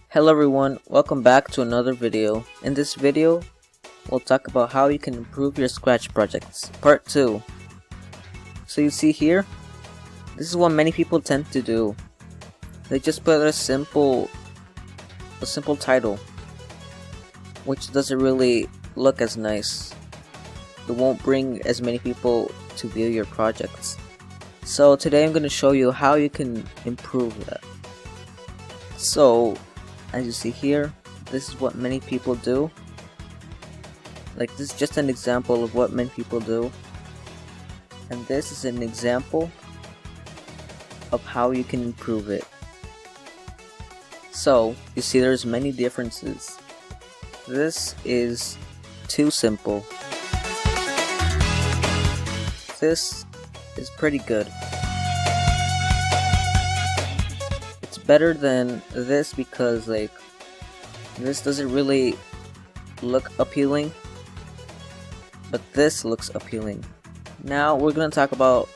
Hello everyone, welcome back to another video. In this video, we'll talk about how you can improve your Scratch projects, part 2. So you see here, this is what many people tend to do. They just put a simple title, which doesn't really look as nice. It won't bring as many people to view your projects. So today I'm going to show you how you can improve that. So as you see here, this is what many people do. Like, this is just an example of what many people do, and this is an example of how you can improve it. So you see there's many differences. This is too simple. This is pretty good. Better than this because like this doesn't really look appealing, but this looks appealing. Now we're gonna talk about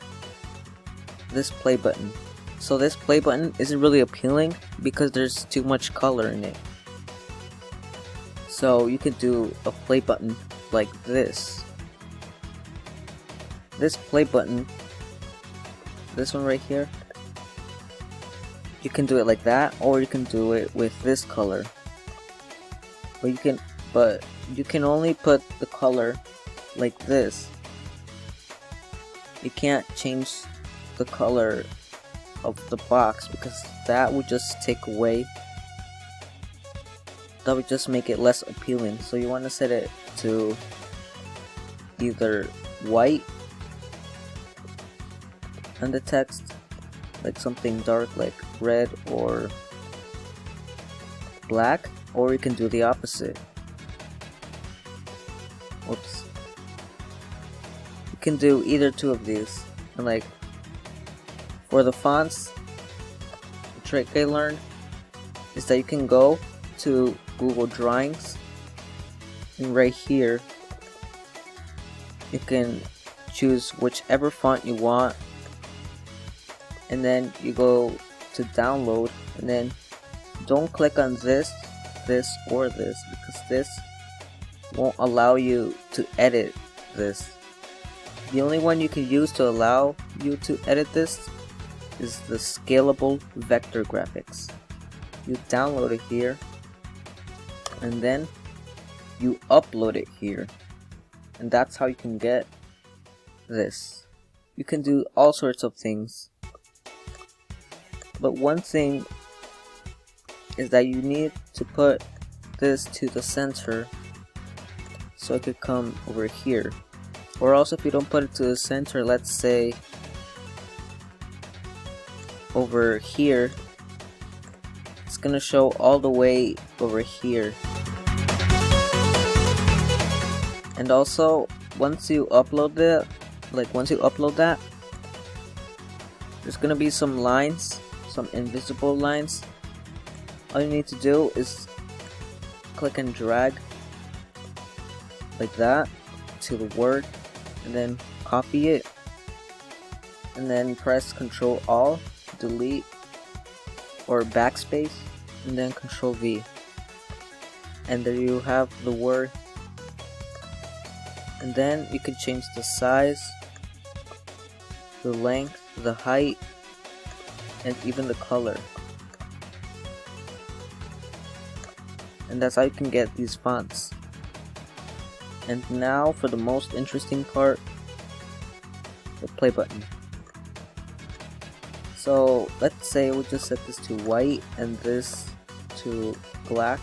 this play button. So this play button isn't really appealing because there's too much color in it. So you could do a play button like this. This play button, this one right here, you can do it like that, or you can do it with this color. But you can only put the color like this. You can't change the color of the box because that would just take away. That would just make it less appealing. So you want to set it to either white and the text, like something dark like red or black, or you can do the opposite. Whoops. You can do either two of these. And like for the fonts, the trick I learned is that you can go to Google Drawings, and right here you can choose whichever font you want, and then you go to download, and then don't click on this or this, because this won't allow you to edit this. The only one you can use to allow you to edit this is the Scalable vector graphics. You download it here, and then you upload it here, and that's how you can get this. You can do all sorts of things. But one thing is that you need to put this to the center so it could come over here. Or else if you don't put it to the center, let's say over here, it's gonna show all the way over here. And also once you upload that, there's gonna be some lines, some invisible lines. All you need to do is click and drag like that to the word, and then copy it, and then press Ctrl Alt, delete, or backspace, and then Ctrl V, and there you have the word. And then you can change the size, the length, the height, and even the color. And that's how you can get these fonts. And now for the most interesting part, the play button. So let's say we'll just set this to white and this to black,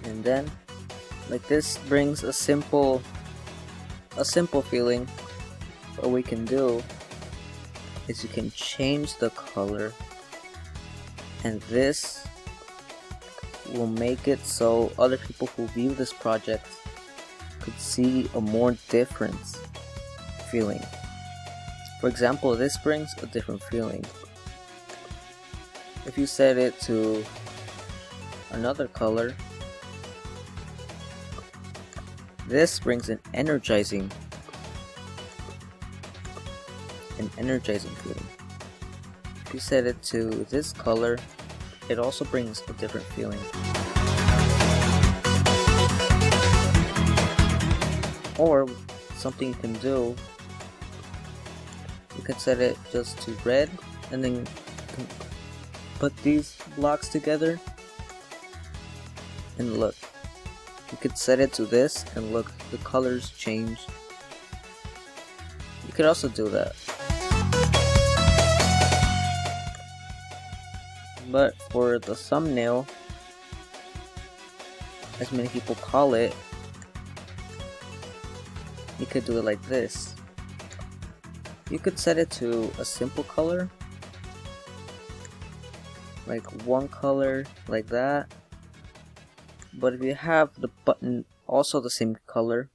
and then like this brings a simple feeling. What we can do is you can change the color, and this will make it so other people who view this project could see a more different feeling. For example, this brings a different feeling. If you set it to another color, this brings an energizing feeling. If you set it to this color, it also brings a different feeling. Or something you can do, you can set it just to red and then put these blocks together and look. You could set it to this and look, the colors change. You could also do that. But for the thumbnail, as many people call it, you could do it like this. You could set it to a simple color, like one color like that. But if you have the button also the same color,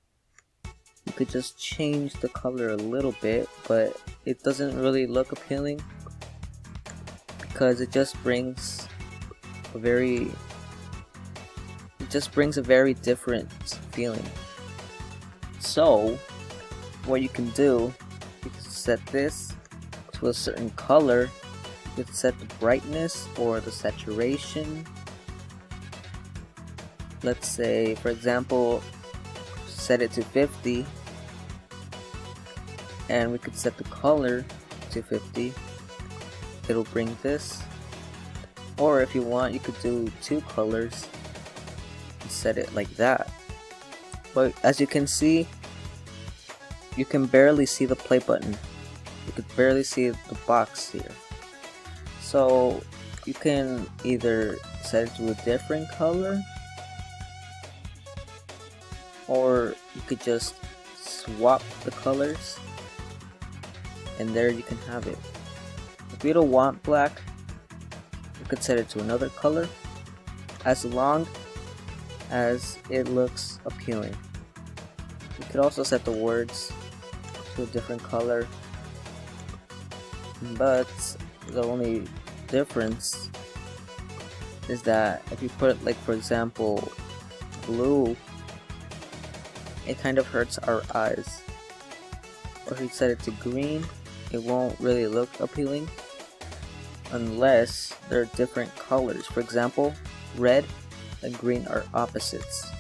you could just change the color a little bit, but it doesn't really look appealing because it just brings a very different feeling. So what you can do, you can set this to a certain color. You can set the brightness or the saturation. Let's say, for example, set it to 50, and we could set the color to 50. It'll bring this. Or if you want, you could do two colors and set it like that. But as you can see, you can barely see the play button. You could barely see the box here. So you can either set it to a different color, or you could just swap the colors and there you can have it. If you don't want black, you could set it to another color as long as it looks appealing. You could also set the words to a different color, but the only difference is that if you put, like, for example, blue, it kind of hurts our eyes. Or if you set it to green, it won't really look appealing unless they're different colors. For example, red and green are opposites,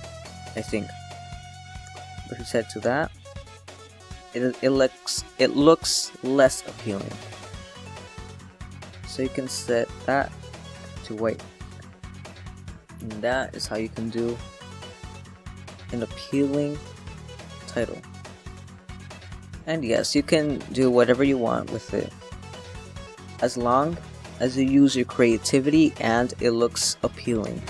I think. But if you set it to that, it looks less appealing. So you can set that to white, and that is how you can do an appealing title. And yes, you can do whatever you want with it, as long as you use your creativity and it looks appealing.